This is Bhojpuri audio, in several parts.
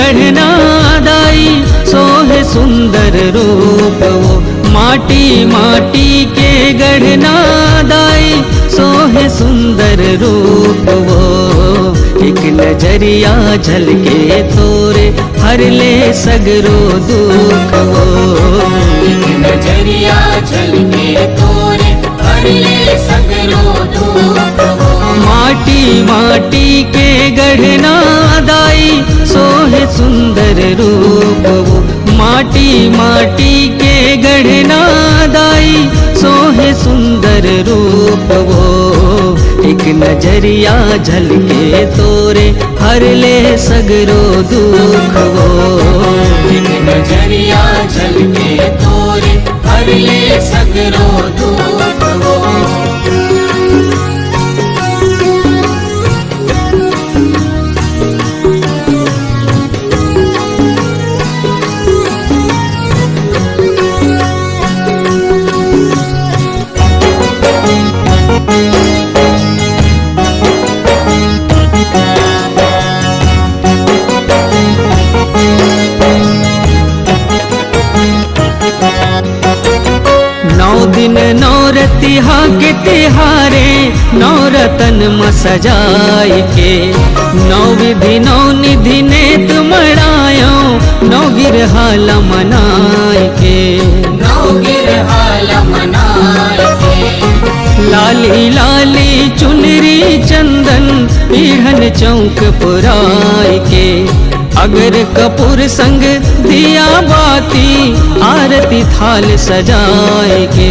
गढ़ना दाई सोहे सुंदर रूप वो। माटी माटी के गढ़ना दाई सोहे सुंदर रूप वो। एक नजरिया झलके तोरे हर ले सगरो दुख वो। एक नजरिया झलके तोरे हर ले सगरो दुख वो। माटी माटी के गढ़ना दाई सोहे सुंदर रूप वो। माटी माटी के गढ़ना दाई सोहे सुंदर रूप वो। एक नजरिया झलके तोरे हर ले सगरो दुख वो। एक नजरिया झलके तोरे हर ले सगरो दुख वो। नौ दिन नौरतिहा के तिहारे नौरतन म सजाई के। नौ विधि नौ निधि ने तुमड़ायो नौ गिरहाल मनाई के। नौ गिरहाल मनाए के। लाली लाली चुनरी चंदन पीढ़न चौक पुराई के। अगर कपूर संग दिया बाती आरती थाल सजाए के।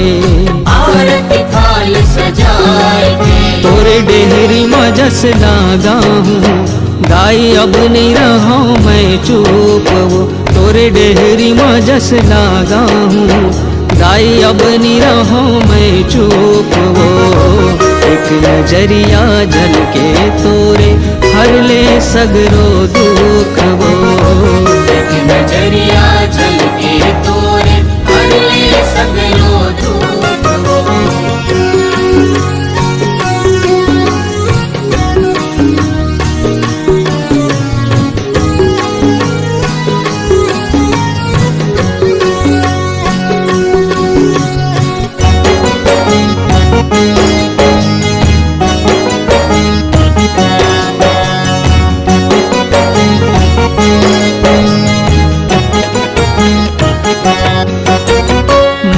आरती थाल सजाए के। तोरे डेहरी मजस लागा हूँ गाई अब नहीं रहा मैं चुप वो। तोरे डेहरी मजस लागा हूँ गाई अब नहीं रहा मैं चुप वो। एक नजरिया झलके तोरे हर ले सगरो दुख वो। एक नजरिया झलके तोरे हर ले सगरो दुख वो।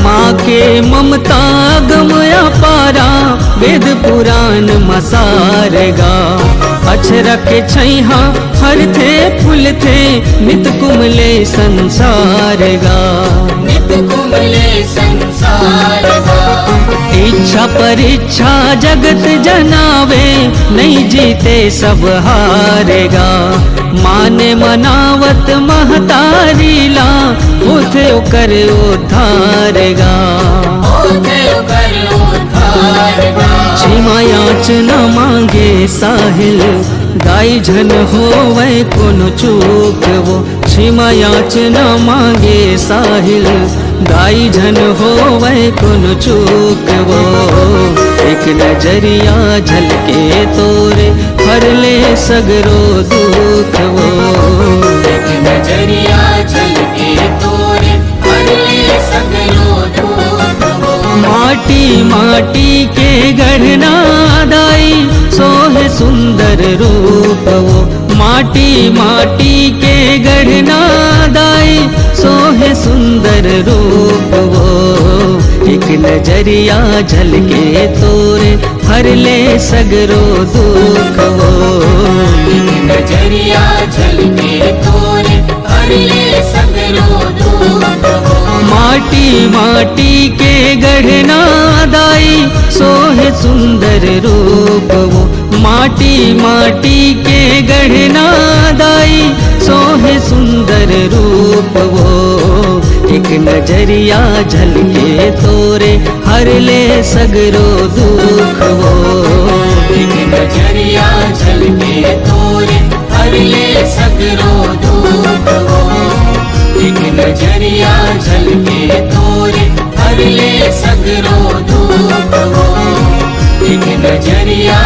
माँ के ममता गमया पारा वेद पुराण मसारगा। अक्षर के छैहा हर थे फूल थे नित कुमले संसार गा। नित कुमले संसार गा। इच्छा परीक्षा जगत जनावे नहीं जीते सब हारेगा। माने मनावत महतारीला उथे कर उद्धारेगा। क्षमा याचना मांगे साहिल गाई झन होवे कोनो चूक वो। क्षमा याचना मांगे साहिल गाई झन होवे कोनो चूक वो। एक नजरिया झलके तोरे हर ले सगरो दुख वो। एक नजरिया झलके तोरे हर ले सगरो दुख वो। माटी माटी के गढ़ना दाई सोहे सुंदर रूप वो। माटी माटी के गढ़ना दाई सोहे सुंदर रूप वो। एक नजरिया झलके तोरे हर ले सगरो दुख वो। एक नजरिया झलके तोरे हर ले सगरो दुख वो। माटी माटी के गढ़ना दाई सोहे सुंदर रूप वो। माटी माटी के गढ़ना दाई सोहे सुंदर रूप वो। एक नजरिया झलके तोरे हर ले सगरो दुख वो। एक नजरिया झलके तोरे हर ले सगरो दुख वो। एक नजरिया झलके तोरे हर ले सगरो दुख वो। एक नजरिया